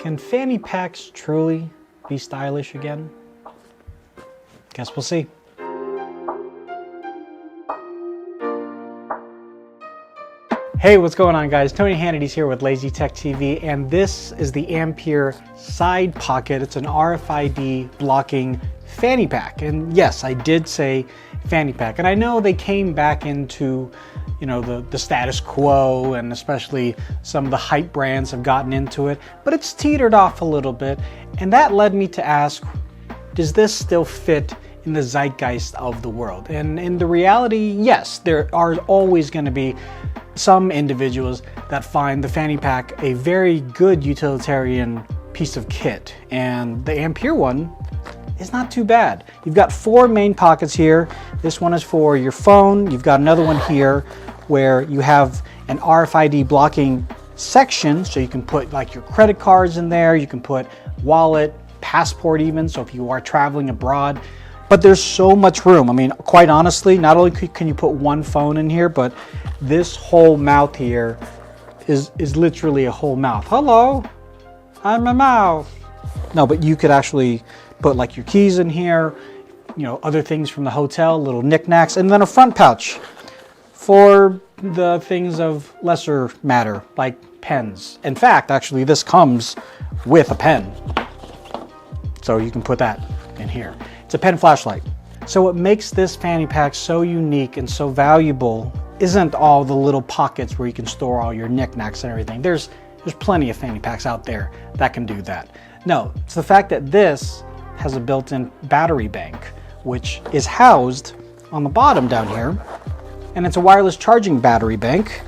Can fanny packs truly be stylish again? Guess we'll see. Hey, what's going on, guys? Tony Hannity's here with Lazy Tech TV, and this is the Ampere side pocket. It's an RFID blocking fanny pack. And yes, I did say fanny pack. And I know they came back into, you know, the status quo, and especially some of the hype brands have gotten into it, but it's teetered off a little bit. And that led me to ask, does this still fit in the zeitgeist of the world? And in the reality, yes, there are always going to be some individuals that find the fanny pack a very good utilitarian piece of kit, and the Ampere one is not too bad. You've got 4 main pockets here. This one is for your phone. You've got another one here where you have an RFID blocking section, so you can put like your credit cards in there, you can put wallet, passport even, so if you are traveling abroad. But there's so much room. I mean, quite honestly, not only can you put one phone in here, but this whole mouth here is literally a whole mouth. Hello, I'm a mouth. No, but you could actually put like your keys in here, you know, other things from the hotel, little knickknacks, and then a front pouch for the things of lesser matter, like pens. In fact, actually, this comes with a pen, so you can put that in here. It's a pen flashlight. So what makes this fanny pack so unique and so valuable isn't all the little pockets where you can store all your knickknacks and everything. There's plenty of fanny packs out there that can do that. No, it's the fact that this has a built-in battery bank, which is housed on the bottom down here, and it's a wireless charging battery bank.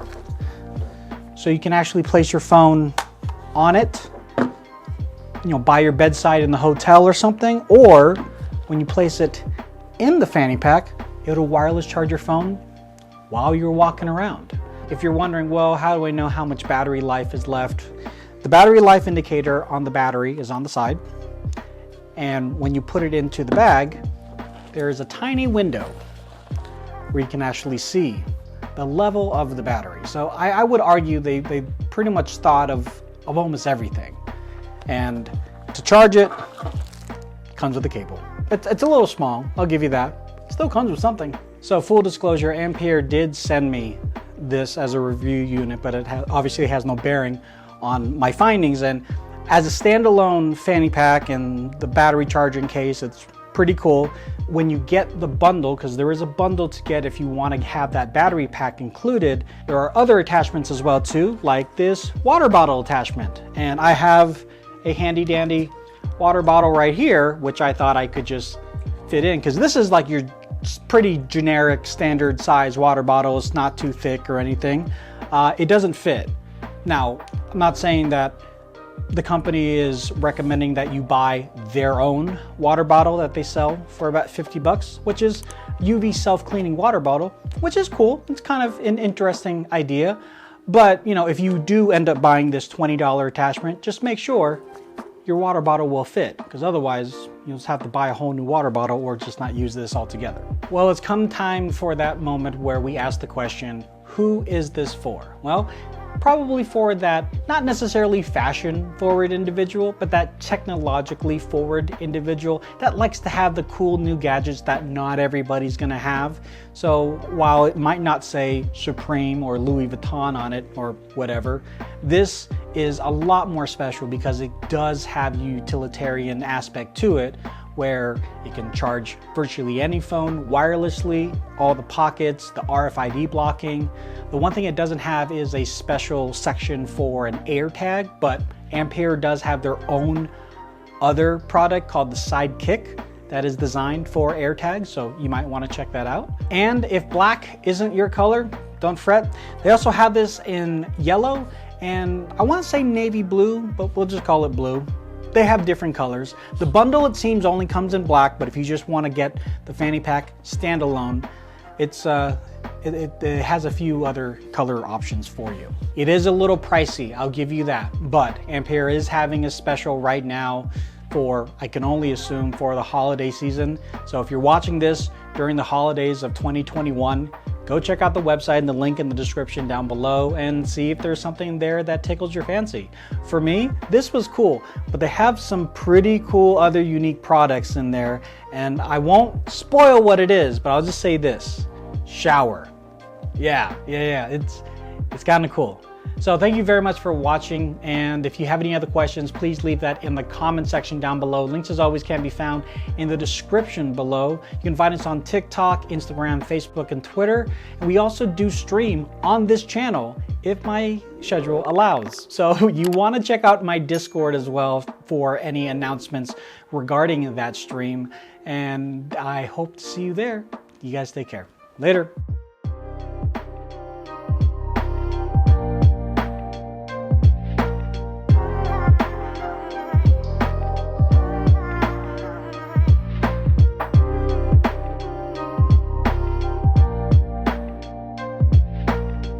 So you can actually place your phone on it, you know, by your bedside in the hotel or something, or when you place it in the fanny pack, it'll wireless charge your phone while you're walking around. If you're wondering, well, how do I know how much battery life is left? The battery life indicator on the battery is on the side. And when you put it into the bag, there is a tiny window where you can actually see the level of the battery. So I would argue they pretty much thought of almost everything. And to charge it, comes with a cable. It's a little small, I'll give you that. Still comes with something. So full disclosure, Ampere did send me this as a review unit, but it obviously has no bearing on my findings. And as a standalone fanny pack and the battery charging case, it's pretty cool. When you get the bundle, because there is a bundle to get if you want to have that battery pack included, there are other attachments as well too, like this water bottle attachment. And I have a handy dandy water bottle right here, which I thought I could just fit in, because this is like your pretty generic standard size water bottle. It's not too thick or anything. It doesn't fit. Now, I'm not saying that the company is recommending that you buy their own water bottle that they sell for about 50 bucks, which is UV self-cleaning water bottle, which is cool. It's kind of an interesting idea. But, you know, if you do end up buying this $20 attachment, just make sure your water bottle will fit, because otherwise you'll just have to buy a whole new water bottle or just not use this altogether. Well, it's come time for that moment where we ask the question, who is this for? Well, probably for that, not necessarily fashion forward individual, but that technologically forward individual that likes to have the cool new gadgets that not everybody's gonna have. So while it might not say Supreme or Louis Vuitton on it or whatever, this is a lot more special because it does have a utilitarian aspect to it, where you can charge virtually any phone wirelessly, all the pockets, the RFID blocking. The one thing it doesn't have is a special section for an AirTag, but Ampere does have their own other product called the Sidekick that is designed for AirTags, so you might want to check that out. And if black isn't your color, don't fret. They also have this in yellow, and I want to say navy blue, but we'll just call it blue. They have different colors. The bundle, it seems, only comes in black, but if you just want to get the fanny pack standalone, it has a few other color options for you. It is a little pricey, I'll give you that, but Ampere is having a special right now for, I can only assume, for the holiday season. So if you're watching this during the holidays of 2021, go check out the website and the link in the description down below and see if there's something there that tickles your fancy. For me, this was cool, but they have some pretty cool other unique products in there, and I won't spoil what it is, but I'll just say this: shower. Yeah, it's kind of cool. So thank you very much for watching, and if you have any other questions, please leave that in the comment section down below. Links as always can be found in the description below. You can find us on TikTok, Instagram, Facebook, and Twitter. And we also do stream on this channel if my schedule allows. So you want to check out my Discord as well for any announcements regarding that stream. And I hope to see you there. You guys take care. Later.